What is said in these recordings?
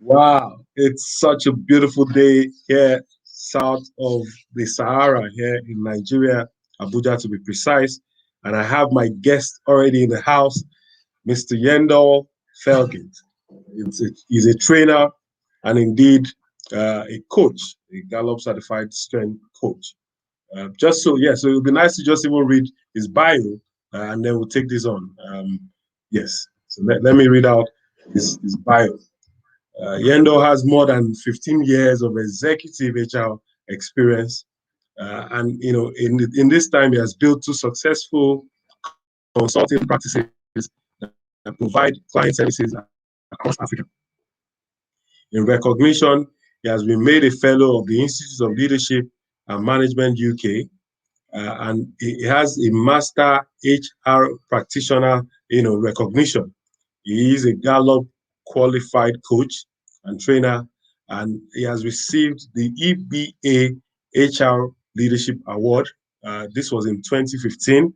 Wow, it's such a beautiful day here south of the Sahara here in Nigeria, Abuja to be precise. And I have my guest already in the house, Mr. Yendor Felgate. He's a trainer and indeed a coach, a Gallup certified strength coach. So it would be nice to just even read his bio and then we'll take this on. Yes, so let me read out his bio. Yendor has more than 15 years of executive HR experience, and in this time he has built two successful consulting practices that provide client services across Africa. In recognition, he has been made a fellow of the Institute of Leadership and Management UK, and he has a master HR practitioner recognition. He is a Gallup qualified coach and trainer, and he has received the EBA HR Leadership Award. This was in 2015,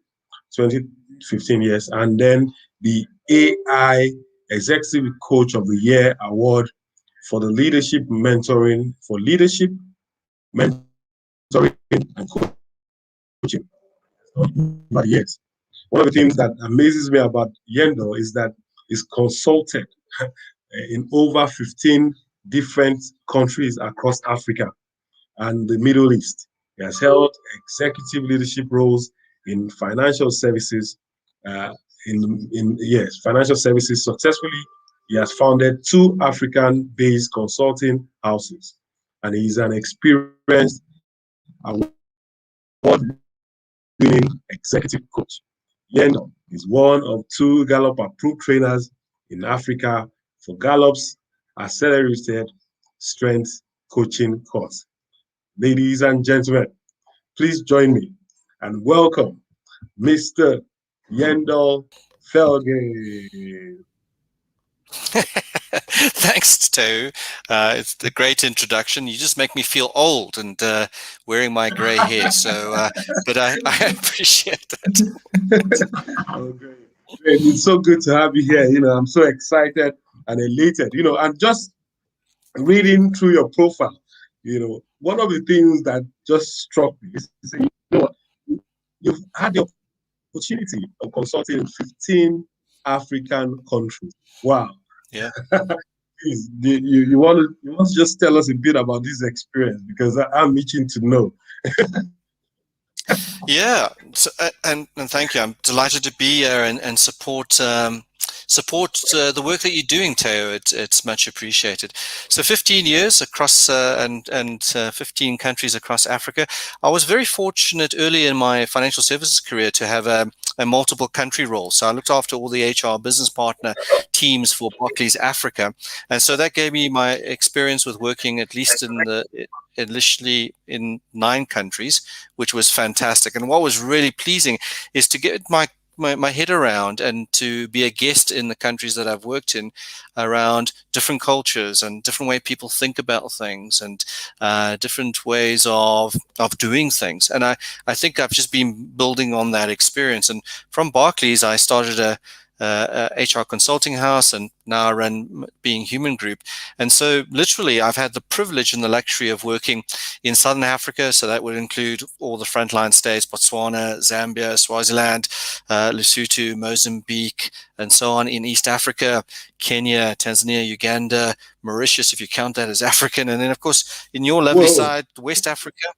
yes, and then the AI Executive Coach of the Year Award for the leadership mentoring, and coaching. But yes, one of the things that amazes me about Yendor is that he's consulted in over 15 different countries across Africa and the Middle East. He has held executive leadership roles in financial services. Financial services successfully. He has founded 2 African-based consulting houses, and he is an experienced award-winning executive coach. Yendor is one of 2 Gallup-approved trainers in Africa for Gallup's accelerated strength coaching course. Ladies and gentlemen, please join me and welcome Mr. Yendor Felgate. Thanks, Teo. It's a great introduction. You just make me feel old and wearing my gray hair. So, but I appreciate that. Oh, great. It's so good to have you here. I'm so excited and elated. And just reading through your profile, one of the things that just struck me is you've had the opportunity of consulting in 15 African countries. Wow. Yeah. Please, you want to just tell us a bit about this experience, because I'm itching to know. Yeah, so, and thank you. I'm delighted to be here and support the work that you're doing, Teo. It's much appreciated. So 15 years across and 15 countries across Africa. I was very fortunate early in my financial services career to have a multiple country role. So I looked after all the HR business partner teams for Barclays Africa, and so that gave me my experience with working at least initially in 9 countries, which was fantastic. And what was really pleasing is to get my head around and to be a guest in the countries that I've worked in around different cultures and different way people think about things and different ways of doing things. And I think I've just been building on that experience. And from Barclays, I started HR consulting house, and now I run Being Human Group. And so literally I've had the privilege and the luxury of working in Southern Africa. So that would include all the frontline states: Botswana, Zambia, Swaziland, Lesotho, Mozambique, and so on. In East Africa, Kenya, Tanzania, Uganda, Mauritius, if you count that as African. And then, of course, in your lovely side, West Africa,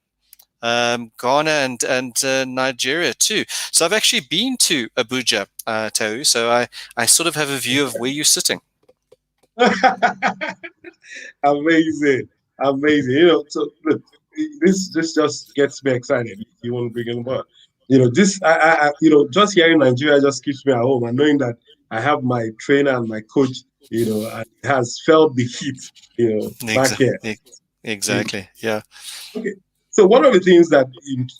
Ghana and Nigeria too. So I've actually been to Abuja, Tau. So I sort of have a view of where you're sitting. Amazing. You know, so look, this just gets me excited. You want to bring in more. You know, this you know, just hearing Nigeria just keeps me at home, and knowing that I have my trainer and my coach, you know, and has felt the heat, you know, back here. Exactly. Yeah. Okay. So one of the things that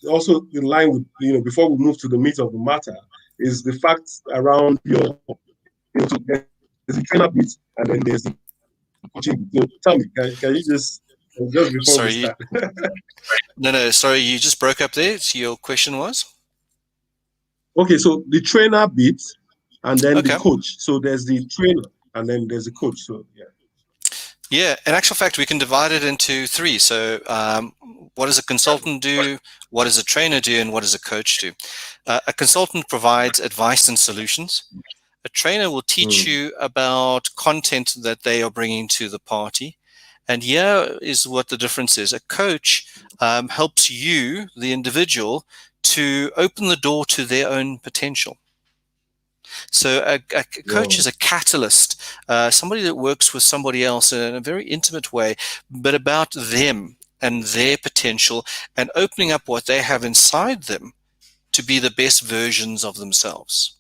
also in line with, you know, before we move to the meat of the matter, is the fact around your, you know, so there's the trainer bit and then there's the coaching. So tell me, can you just before we start? No, sorry, you just broke up there. So your question was? Okay, so the trainer bit and then the coach. So there's the trainer and then there's the coach. So yeah. Yeah, in actual fact, we can divide it into three. So what does a consultant do? What does a trainer do? And what does a coach do? A consultant provides advice and solutions. A trainer will teach you about content that they are bringing to the party. And here is what the difference is. A coach helps you, the individual, to open the door to their own potential. So a coach is a catalyst, somebody that works with somebody else in a very intimate way, but about them and their potential and opening up what they have inside them to be the best versions of themselves.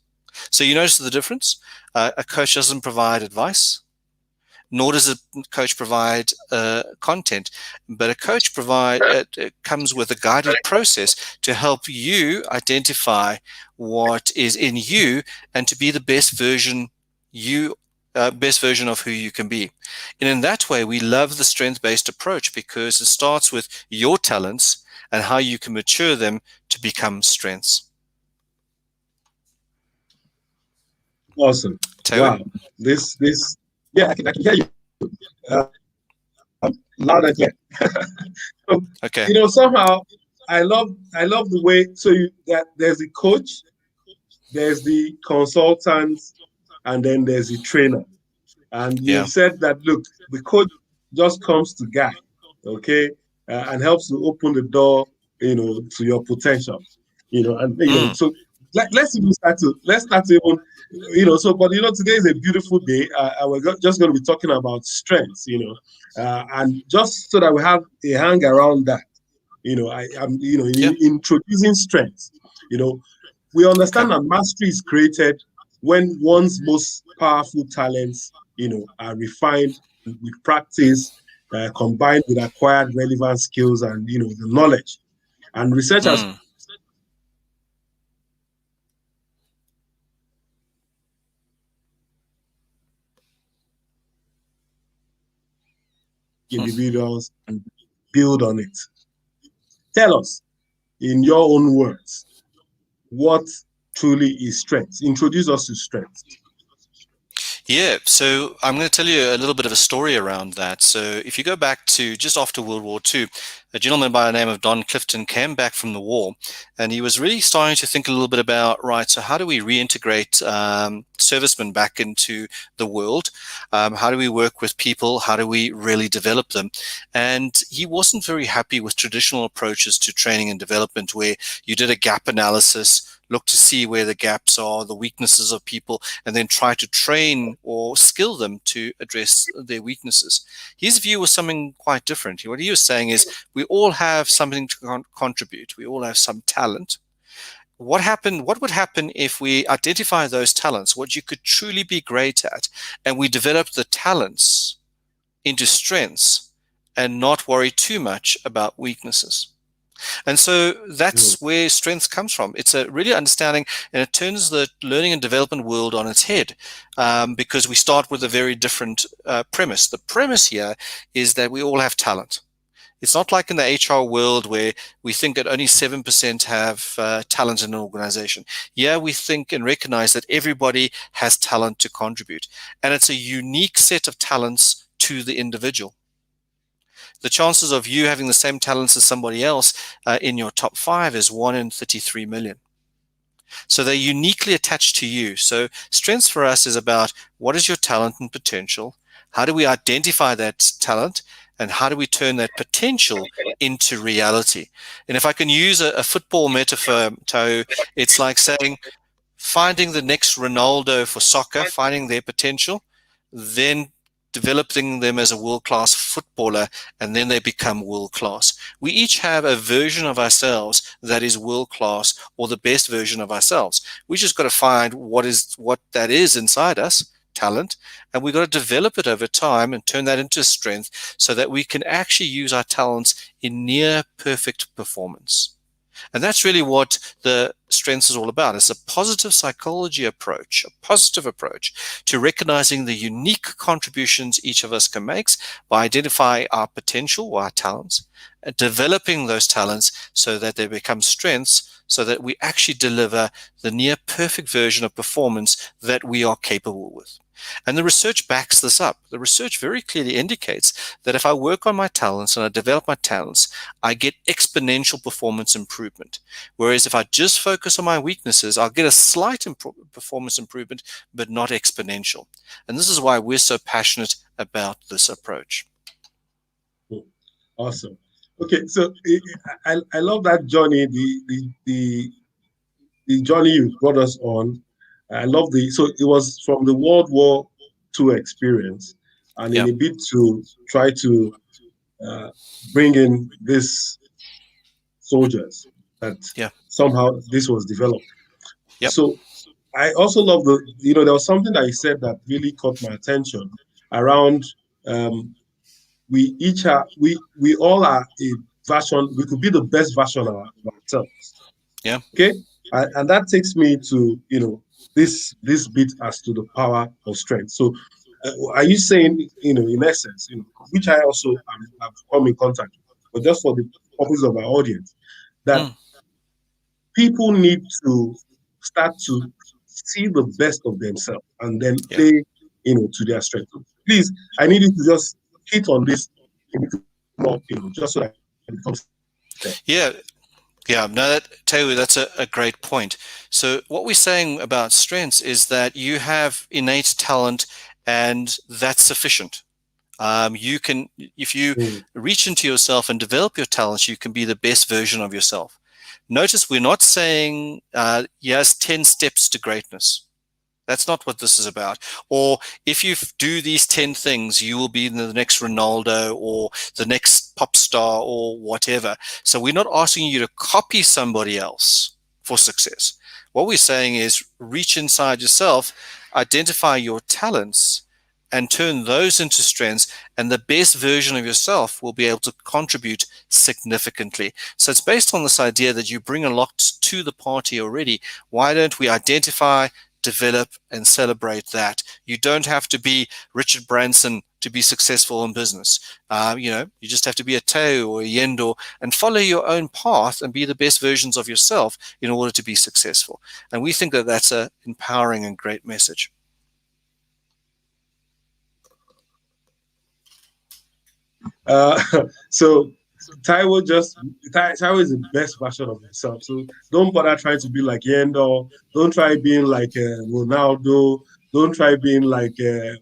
So you notice the difference? A coach doesn't provide advice, nor does a coach provide content, but a coach comes with a guided process to help you identify what is in you and to be the best version of who you can be. And in that way, we love the strength-based approach because it starts with your talents and how you can mature them to become strengths. Awesome. Taylor? Wow. This, yeah, I can hear you. Loud and clear. So, okay. You know, somehow I love the way. So there's the coach, there's the consultant, and then there's the trainer. And you said that, look, the coach just comes to guide, okay, and helps to open the door, you know, to your potential, you know, and you know, so let's start to even, you know, so, but you know, today is a beautiful day. We're just going to be talking about strengths, you know, and just so that we have a hang around that, you know, I'm, you know, in introducing strengths, you know, we understand that mastery is created when one's most powerful talents, you know, are refined with practice, combined with acquired relevant skills and, you know, the knowledge. And researchers individuals and build on it. Tell us, in your own words, what truly is strength? Introduce us to strength. Yeah, so I'm going to tell you a little bit of a story around that. So if you go back to just after World War II, a gentleman by the name of Clifton came back from the war, and he was really starting to think a little bit about, right, so how do we reintegrate servicemen back into the world? How do we work with people? How do we really develop them? And he wasn't very happy with traditional approaches to training and development where you did a gap analysis, look to see where the gaps are, the weaknesses of people, and then try to train or skill them to address their weaknesses. His view was something quite different. What he was saying is we all have something to contribute. We all have some talent. What would happen if we identify those talents, what you could truly be great at, and we develop the talents into strengths and not worry too much about weaknesses? And so that's where strength comes from. It's a really understanding, and it turns the learning and development world on its head because we start with a very different premise. The premise here is that we all have talent. It's not like in the HR world where we think that only 7% have talent in an organization. Yeah, we think and recognize that everybody has talent to contribute, and it's a unique set of talents to the individual. The chances of you having the same talents as somebody else in your top 5 is 1 in 33 million. So they're uniquely attached to you. So strengths for us is about what is your talent and potential? How do we identify that talent? And how do we turn that potential into reality? And if I can use a football metaphor, Tau, it's like saying finding the next Ronaldo for soccer, finding their potential, then developing them as a world-class footballer, and then they become world-class. We each have a version of ourselves that is world-class, or the best version of ourselves. We just got to find what that is inside us, talent, and we've got to develop it over time and turn that into strength so that we can actually use our talents in near perfect performance. And that's really what the strengths is all about. It's a positive psychology approach, a positive approach to recognizing the unique contributions each of us can make by identifying our potential or our talents, and developing those talents so that they become strengths, so that we actually deliver the near perfect version of performance that we are capable with. And the research backs this up. The research very clearly indicates that if I work on my talents and I develop my talents, I get exponential performance improvement. Whereas if I just focus on my weaknesses, I'll get a slight performance improvement, but not exponential. And this is why we're so passionate about this approach. Awesome. Okay, so I love that journey, the journey you brought us on. I love so it was from the World War II experience, and in a bid to try to bring in these soldiers, that somehow this was developed. So I also love there was something that he said that really caught my attention around we all are a version, we could be the best version of ourselves. Yeah. Okay. And that takes me to, this bit as to the power of strength. So are you saying, in essence, which I also have come in contact with, but just for the purpose of our audience, that people need to start to see the best of themselves and then play, to their strength. So please, I need you to just hit on this, just so that it becomes there. Yeah, no, that's a great point. So what we're saying about strengths is that you have innate talent, and that's sufficient. You can, if you reach into yourself and develop your talents, you can be the best version of yourself. Notice we're not saying, yes, 10 steps to greatness. That's not what this is about. Or if you do these 10 things, you will be the next Ronaldo or the next pop star or whatever. So we're not asking you to copy somebody else for success. What we're saying is reach inside yourself, identify your talents, and turn those into strengths, and the best version of yourself will be able to contribute significantly. So it's based on this idea that you bring a lot to the party already. Why don't we identify, develop, and celebrate that? You don't have to be Richard Branson to be successful in business. You just have to be a Teo or a Yendor and follow your own path and be the best versions of yourself in order to be successful. And we think that that's an empowering and great message. So Taiwo is the best version of himself. So don't bother trying to be like Yendor. Don't try being like Ronaldo. Don't try being like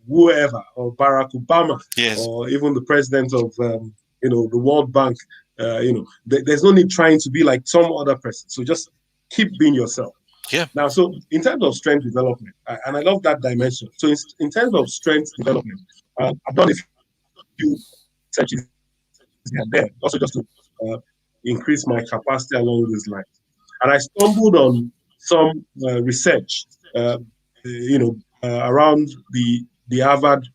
whoever, or Barack Obama, or even the president of the World Bank. There's no need trying to be like some other person. So just keep being yourself. Yeah. Now, so in terms of strength development, and I love that dimension. So in terms of strength development, I've done a few searches here and there, also just to increase my capacity along these lines. And I stumbled on some research, around the Harvard,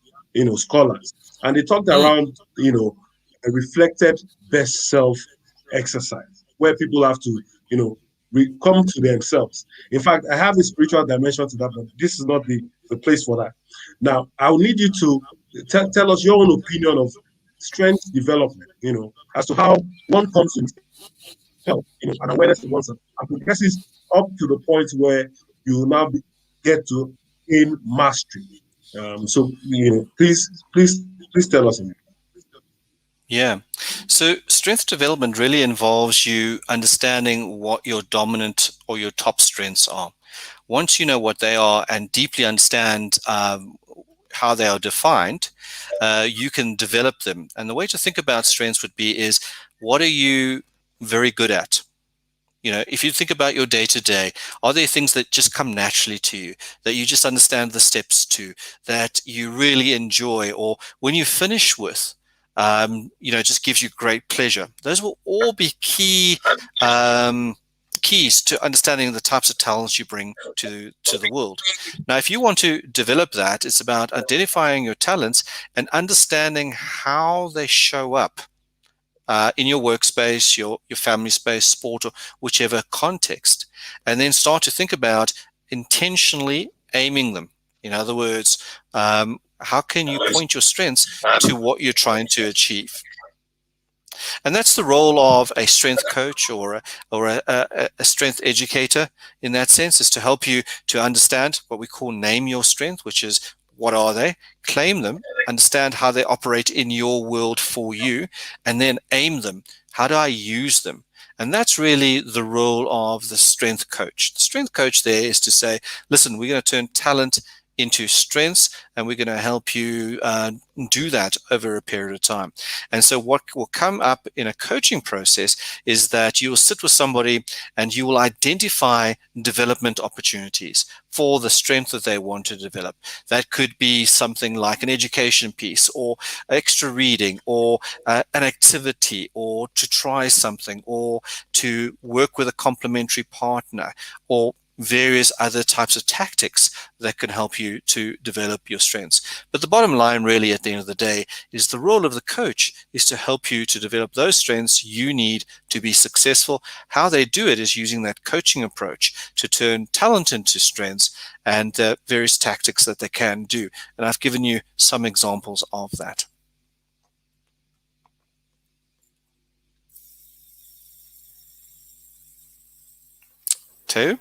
scholars, and they talked around, a reflected best self exercise, where people have to, come to themselves. In fact, I have a spiritual dimension to that, but this is not the place for that. Now, I'll need you to tell us your own opinion of strength development, as to how one comes to himself, and awareness of oneself, and progresses up to the point where you now get to in mastery. So, please tell us. Yeah. So strength development really involves you understanding what your dominant or your top strengths are. Once you know what they are and deeply understand how they are defined, you can develop them. And the way to think about strengths would be is, what are you very good at? If you think about your day to day, are there things that just come naturally to you, that you just understand the steps to, that you really enjoy, or when you finish with, just gives you great pleasure? Those will all be keys to understanding the types of talents you bring to the world. Now, if you want to develop that, it's about identifying your talents and understanding how they show up in your workspace, your family space, sport, or whichever context, and then start to think about intentionally aiming them. In other words, how can you point your strengths to what you're trying to achieve? And that's the role of a strength coach or a strength educator in that sense, is to help you to understand what we call name your strength, which is, what are they? Claim them, understand how they operate in your world for you, and then aim them. How do I use them? And that's really the role of the strength coach. The strength coach there is to say, listen, we're going to turn talent into strengths, and we're going to help you do that over a period of time. And so what will come up in a coaching process is that you will sit with somebody and you will identify development opportunities for the strength that they want to develop. That could be something like an education piece, or extra reading, or an activity, or to try something, or to work with a complementary partner, or various other types of tactics that can help you to develop your strengths. But the bottom line really at the end of the day is the role of the coach is to help you to develop those strengths you need to be successful. How they do it is using that coaching approach to turn talent into strengths, and various tactics that they can do. And I've given you some examples of that. Teo?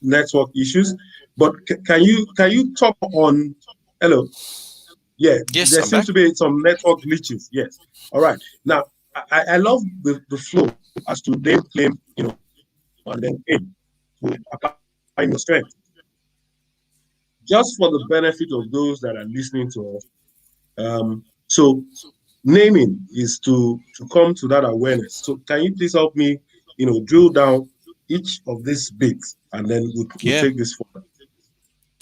Network issues, but can you talk on? Hello. Yeah, Yes, there I'm seems back. to be some network glitches. Yes. All right. Now, I love the flow as to name, claim, and then aim to apply your strength. Just for the benefit of those that are listening to us, so naming is to come to that awareness. So can you please help me, drill down each of these bits, and then we'll Yeah. take this forward.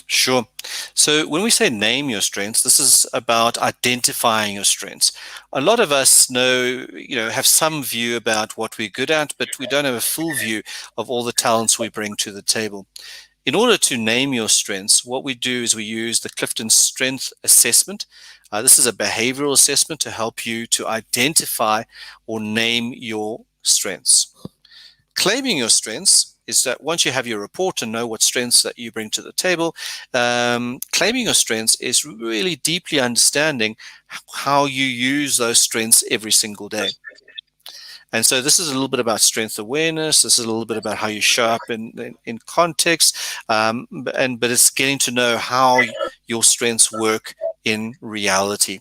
Sure. So when we say name your strengths, this is about identifying your strengths. A lot of us have some view about what we're good at, but we don't have a full view of all the talents we bring to the table. In order to name your strengths, what we do is we use the Clifton Strength Assessment. This is a behavioral assessment to help you to identify or name your strengths. Claiming your strengths is that once you have your report and know what strengths that you bring to the table, claiming your strengths is really deeply understanding how you use those strengths every single day. And so this is a little bit about strength awareness. This is a little bit about how you show up in context, but it's getting to know how your strengths work in reality.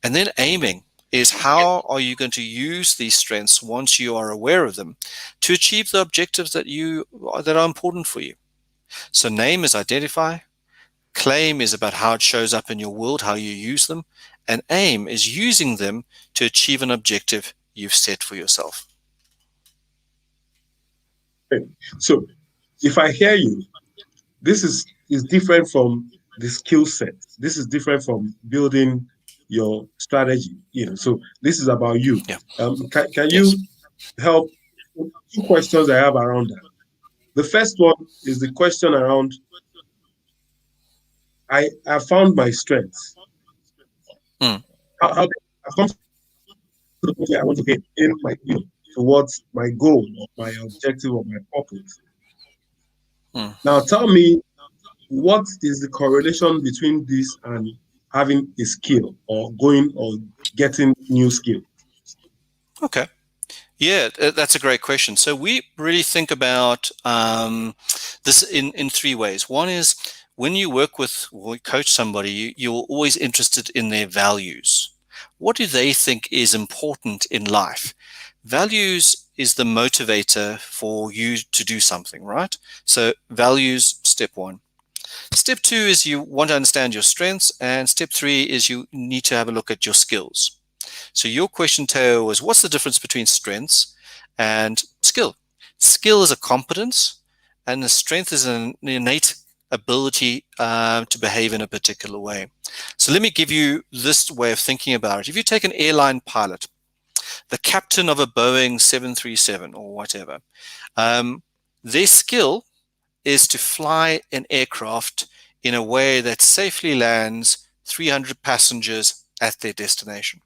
And then aiming is, how are you going to use these strengths once you are aware of them to achieve the objectives that are important for you. So name is identify, claim is about how it shows up in your world, how you use them, and aim is using them to achieve an objective you've set for yourself. Okay. So if I hear you, this is different from the skill set. This is different from building your strategy. So this is about you. Yeah. Can Yes. you help? Two questions I have around that. The first one is the question around, I found my strengths. Mm. I've come to the point where I want to get in my towards my goal or my objective or my purpose. Mm. Now tell me what is the correlation between this and having a skill or going or getting new skill? Okay. Yeah, that's a great question. So we really think about this in three ways. One is when you work with or coach somebody, you're always interested in their values. What do they think is important in life? Values is the motivator for you to do something, right? So values, step one. Step two is you want to understand your strengths, and step three is you need to have a look at your skills. So your question, Teo, was what's the difference between strengths and skill? Skill is a competence, and the strength is an innate ability to behave in a particular way. So let me give you this way of thinking about it. If you take an airline pilot, the captain of a Boeing 737 or whatever, their skill is to fly an aircraft in a way that safely lands 300 passengers at their destination.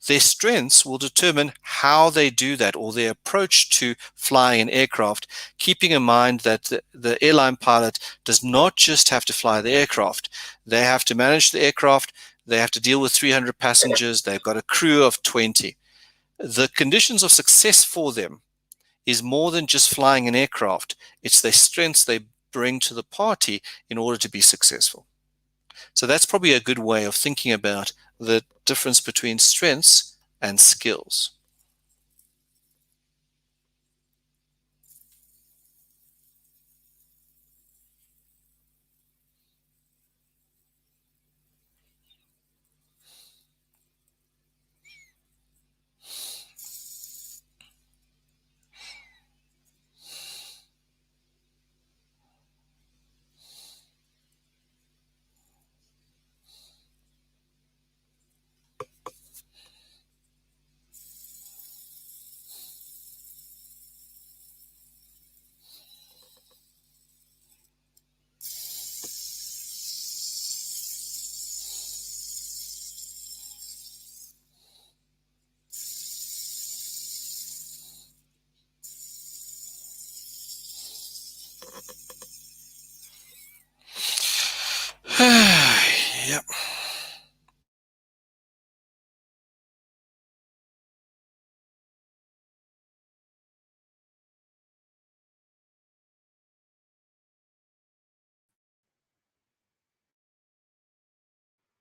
Their strengths will determine how they do that, or their approach to flying an aircraft, keeping in mind that the airline pilot does not just have to fly the aircraft. They have to manage the aircraft. They have to deal with 300 passengers. They've got a crew of 20. The conditions of success for them is more than just flying an aircraft. It's their strengths they bring to the party in order to be successful. So that's probably a good way of thinking about the difference between strengths and skills. Yep.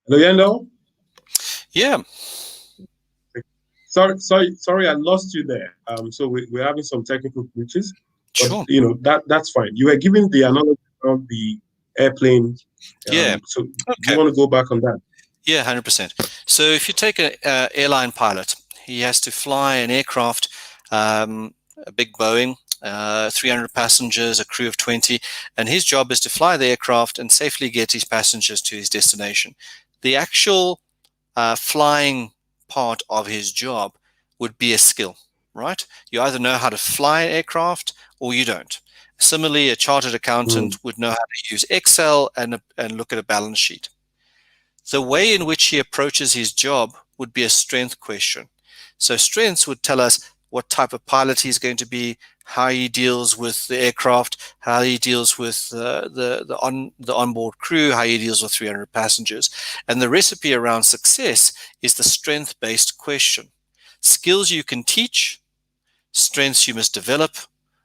Hello, Yendor? Yeah. Sorry, I lost you there. So we're having some technical glitches, but Sure. that's fine. You were giving the analogy of the airplane. Yeah. So do you Okay. want to go back on that? Yeah, 100%. So if you take an airline pilot, he has to fly an aircraft, a big Boeing, 300 passengers, a crew of 20, and his job is to fly the aircraft and safely get his passengers to his destination. The actual flying part of his job would be a skill, right? You either know how to fly an aircraft or you don't. Similarly, a chartered accountant would know how to use Excel and look at a balance sheet. The way in which he approaches his job would be a strength question. So strengths would tell us what type of pilot he's going to be, how he deals with the aircraft, how he deals with the onboard crew, how he deals with 300 passengers. And the recipe around success is the strength-based question. Skills you can teach, strengths you must develop,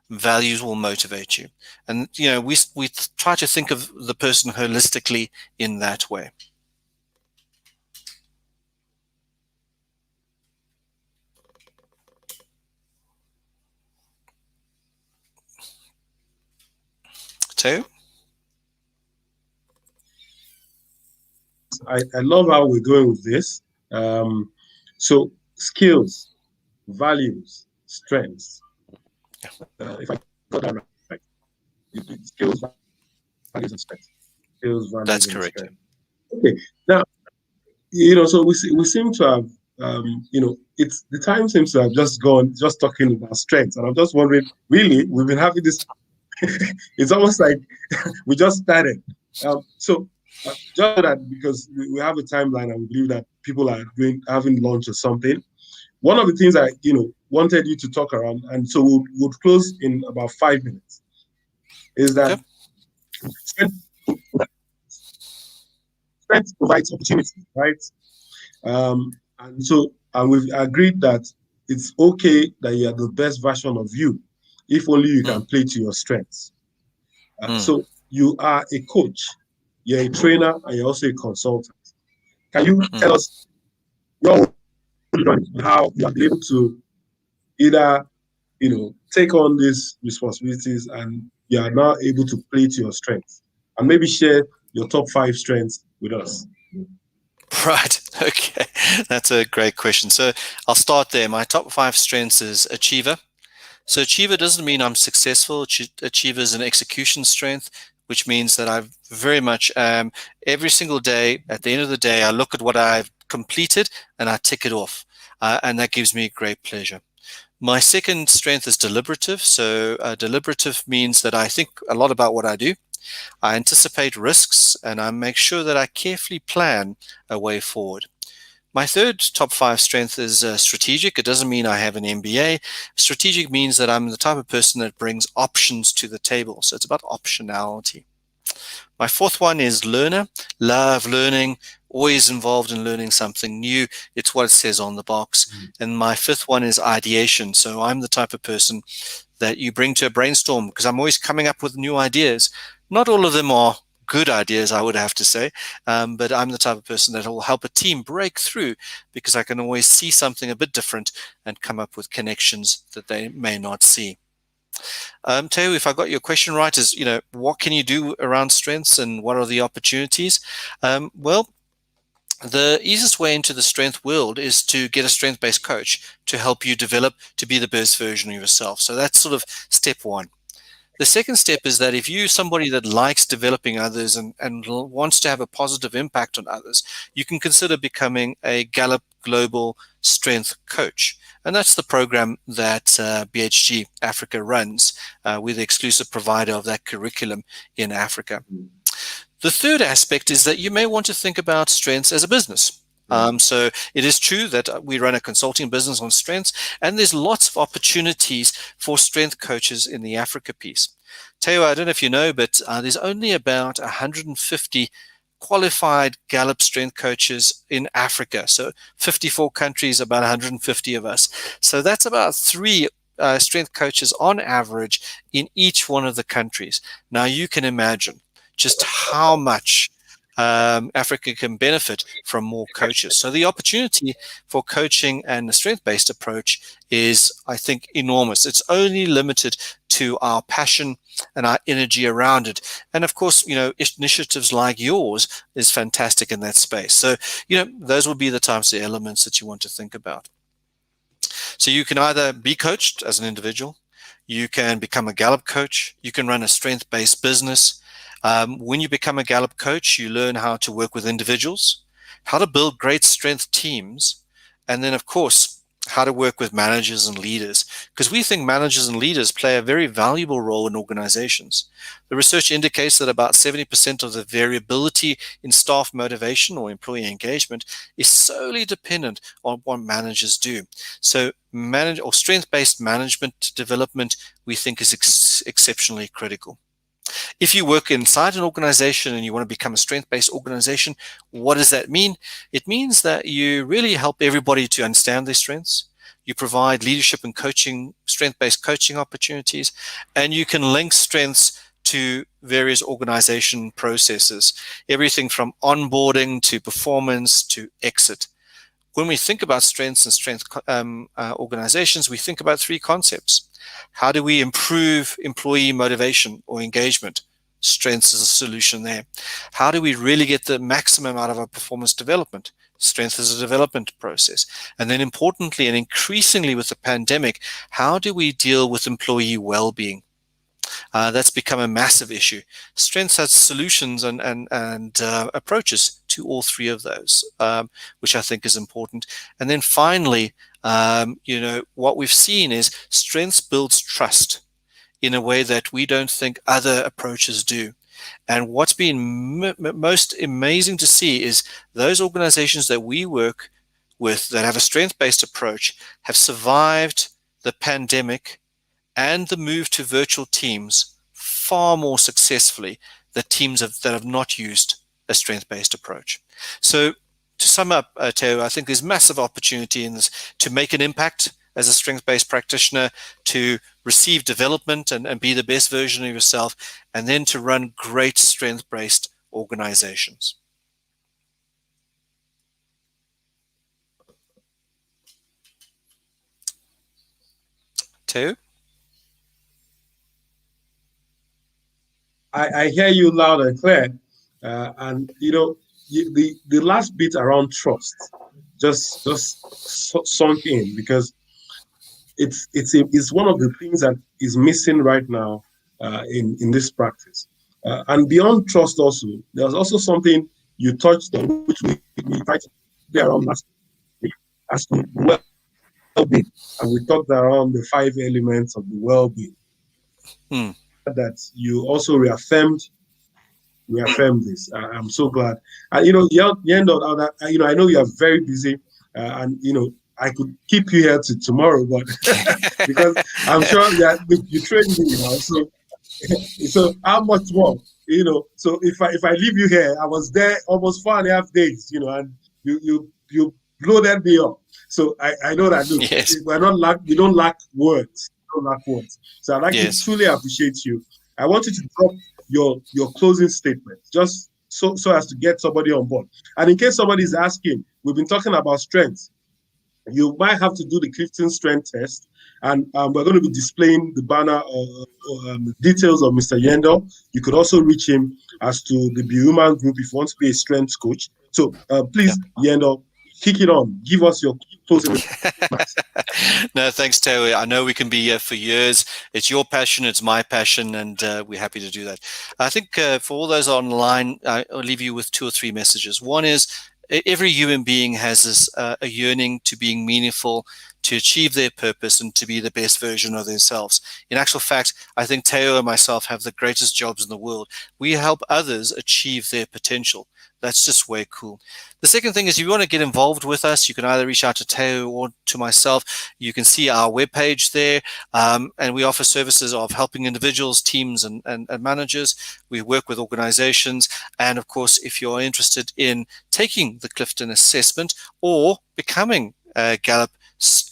values will motivate you. And we try to think of the person holistically in that way. Teo? I love how we're going with this. So skills, values, strengths. If I got that right, skills, values, and strengths. Skills, values, That's and correct. strengths. Okay. Now, so we seem to have, it's the time seems to have just gone, just talking about strengths, and I'm just wondering, really, we've been having this. It's almost like we just started. So just that because we have a timeline and we believe that people are having lunch or something. One of the things I wanted you to talk around, and so we'll close in about 5 minutes, is that Okay. Strength, strength provides opportunity, right? And we've agreed that it's okay that you are the best version of you, if only you can play to your strengths. So you are a coach, you're a trainer, and you're also a consultant. Can you tell us your how you are able to either take on these responsibilities and you are now able to play to your strengths, and maybe share your top 5 strengths with us? Right. Okay. That's a great question. So I'll start there. My top 5 strengths is achiever. So achiever doesn't mean I'm successful. Achiever is an execution strength, which means that I very much every single day, at the end of the day, I look at what I've completed and I tick it off. And that gives me great pleasure. My second strength is deliberative. So deliberative means that I think a lot about what I do. I anticipate risks and I make sure that I carefully plan a way forward. My third top 5 strength is strategic. It doesn't mean I have an MBA. Strategic means that I'm the type of person that brings options to the table. So it's about optionality. My fourth one is learner. Love learning, always involved in learning something new. It's what it says on the box. And my fifth one is ideation. So I'm the type of person that you bring to a brainstorm because I'm always coming up with new ideas. Not all of them are good ideas, I would have to say, but I'm the type of person that will help a team break through because I can always see something a bit different and come up with connections that they may not see. Teo, if I got your question right, is what can you do around strengths and what are the opportunities? Well, the easiest way into the strength world is to get a strength-based coach to help you develop to be the best version of yourself. So that's sort of step one. The second step is that if you're somebody that likes developing others and wants to have a positive impact on others, you can consider becoming a Gallup Global Strength Coach. And that's the program that BHG Africa runs. We're the exclusive provider of that curriculum in Africa. The third aspect is that you may want to think about strengths as a business. So it is true that we run a consulting business on strengths, and there's lots of opportunities for strength coaches in the Africa piece. Teo, I don't know if you know, but there's only about 150 qualified Gallup strength coaches in Africa. So 54 countries, about 150 of us. So that's about 3 strength coaches on average in each one of the countries. Now you can imagine just how much Africa can benefit from more coaches. So the opportunity for coaching and the strength-based approach is, I think, enormous. It's only limited to our passion and our energy around it. And of course, initiatives like yours is fantastic in that space. So, those will be the types of elements that you want to think about. So you can either be coached as an individual, you can become a Gallup coach, you can run a strength-based business. When you become a Gallup coach, you learn how to work with individuals, how to build great strength teams, and then, of course, how to work with managers and leaders, because we think managers and leaders play a very valuable role in organizations. The research indicates that about 70% of the variability in staff motivation or employee engagement is solely dependent on what managers do. So strength-based management development, we think, is exceptionally critical. If you work inside an organization and you want to become a strength-based organization, what does that mean? It means that you really help everybody to understand their strengths. You provide leadership and coaching, strength-based coaching opportunities, and you can link strengths to various organization processes, everything from onboarding to performance to exit. When we think about strengths and strength organizations, we think about 3 concepts. How do we improve employee motivation or engagement? Strengths is a solution there. How do we really get the maximum out of our performance development? Strength is a development process. And then importantly and increasingly with the pandemic, how do we deal with employee well-being? That's become a massive issue. Strengths has solutions and approaches to all 3 of those, which I think is important. And then finally, what we've seen is strengths builds trust in a way that we don't think other approaches do. And what's been most amazing to see is those organizations that we work with that have a strength-based approach have survived the pandemic and the move to virtual teams far more successfully that teams that have not used a strength-based approach. So to sum up, Teo, I think there's massive opportunity in this to make an impact as a strength-based practitioner, to receive development and be the best version of yourself, and then to run great strength-based organizations. Teo? I hear you loud and clear. And, the last bit around trust just sunk in, because it's one of the things that is missing right now in this practice. And beyond trust also, there's also something you touched on, which we tried to play around last week, as to well-being. And we talked around the 5 elements of the well-being. That you also reaffirmed this. I'm so glad. And Yendor, I know you are very busy, and I could keep you here to tomorrow, but because I'm sure that you trained me, so how much more? So if I leave you here, I was there almost 4.5 days, and you loaded me up. So I know that. Look, yes. we don't lack words. So I'd like to truly appreciate you. I want you to drop your closing statement, just so as to get somebody on board. And in case somebody is asking, we've been talking about strengths. You might have to do the Clifton strength test, and we're going to be displaying the banner details of Mr. Yendor. You could also reach him as to the Be Human group if you want to be a strength coach. So please, Yendor, kick it on. Give us your closing. No, thanks, Teo. I know we can be here for years. It's your passion, it's my passion, and we're happy to do that. I think for all those online, I'll leave you with 2 or 3 messages. One is, every human being has this a yearning to being meaningful, to achieve their purpose, and to be the best version of themselves. In actual fact, I think Teo and myself have the greatest jobs in the world. We help others achieve their potential. That's just way cool. The second thing is, if you want to get involved with us, you can either reach out to Teo or to myself. You can see our webpage there, and we offer services of helping individuals, teams, and managers. We work with organizations, and of course, if you're interested in taking the Clifton assessment or becoming a Gallup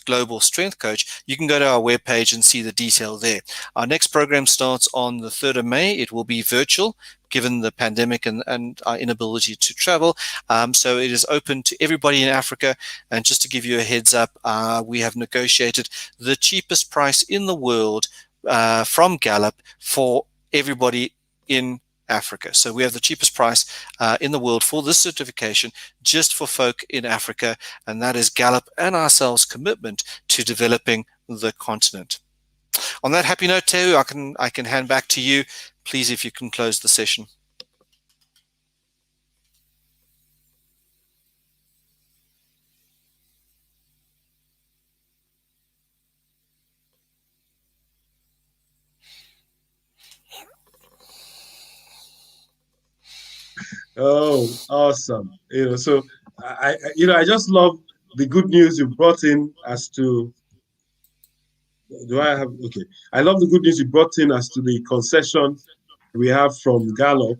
Global Strength Coach, you can go to our webpage and see the detail there. Our next program starts on the 3rd of May. It will be virtual, given the pandemic and our inability to travel. So it is open to everybody in Africa. And just to give you a heads up, we have negotiated the cheapest price in the world from Gallup for everybody in Africa. So we have the cheapest price in the world for this certification just for folk in Africa, and that is Gallup and ourselves' commitment to developing the continent. On that happy note, Teo, I can hand back to you. Please, if you can close the session. Oh, awesome. So I just love the good news you brought in as to, okay. I love the good news you brought in as to the concession we have from Gallup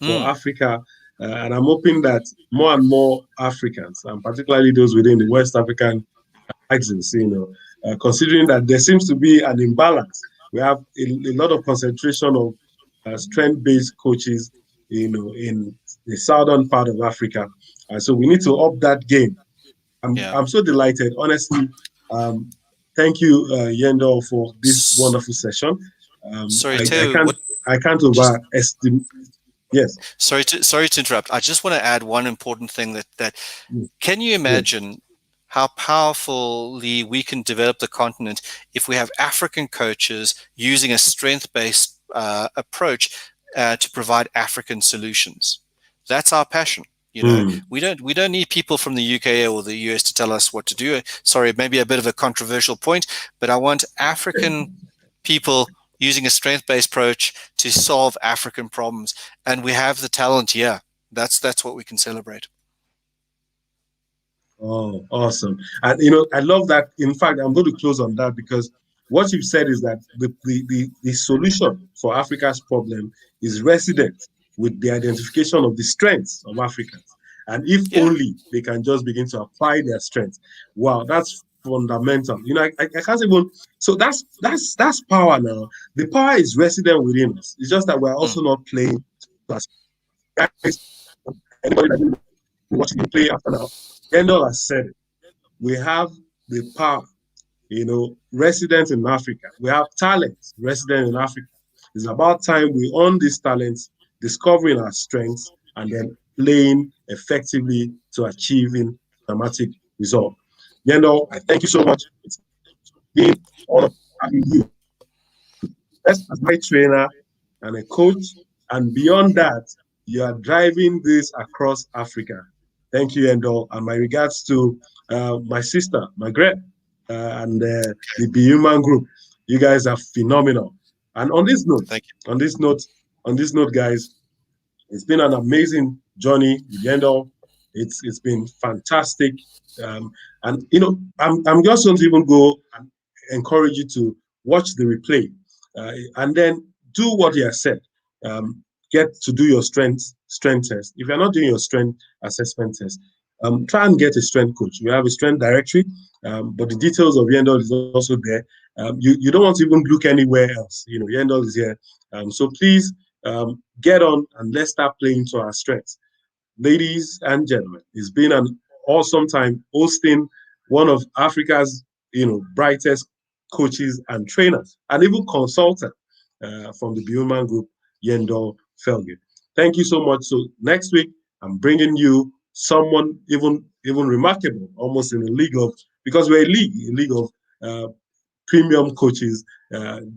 for Africa. And I'm hoping that more and more Africans, and particularly those within the West African axis, considering that there seems to be an imbalance. We have a lot of concentration of strength-based coaches, in the southern part of Africa. So we need to up that game. I'm so delighted, honestly. Thank you, Yendor, for this wonderful session. Sorry, Teo, I can't overestimate. Yes. Sorry to interrupt. I just want to add one important thing that can you imagine how powerfully we can develop the continent if we have African coaches using a strength-based approach to provide African solutions? That's our passion. We don't need people from the UK or the US to tell us what to do. Sorry, maybe a bit of a controversial point, but I want African people using a strength-based approach to solve African problems, and we have the talent here. That's what we can celebrate. Oh, awesome! And I love that. In fact, I'm going to close on that because What you've said is that the solution for Africa's problem is resident with the identification of the strengths of Africans. And if Yeah. only they can just begin to apply their strengths. Wow, that's fundamental. You know, I can't even. So that's power now. The power is resident within us. It's just that we're Mm. also not playing. Guys, anybody that watching me play after now, Yendor has said it. We have the power, you know, resident in Africa. We have talents resident in Africa. It's about time we own these talents, discovering our strengths, and then playing effectively to achieving dramatic result. Yendor, I thank you so much. It's been all of having you as my trainer and a coach. And beyond that, you are driving this across Africa. Thank you, Yendor. And my regards to my sister, Margaret, and the Be Human group. You guys are phenomenal. And on this note, Thank you. on this note, guys, it's been an amazing journey with Yendor. It's been fantastic. And you know, I'm just going to even go and encourage you to watch the replay and then do what he has said. Get to do your strength test. If you're not doing your strength assessment test, try and get a strength coach. We have a strength directory, but the details of Yendor is also there. You don't want to even look anywhere else. You know, Yendor is here. So please get on and let's start playing to our strengths. Ladies and gentlemen, it's been an awesome time hosting one of Africa's, you know, brightest coaches and trainers, and even consultant from the Bioman Group, Yendor Felgate. Thank you so much. So next week, I'm bringing you someone even remarkable, almost in a league of, because we're a league of premium coaches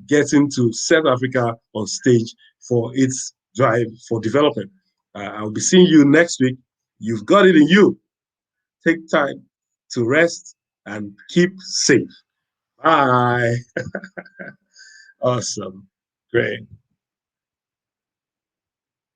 getting to set Africa on stage for its drive for development. I'll be seeing you next week. You've got it in you. Take time to rest and keep safe. Bye. Awesome. Great.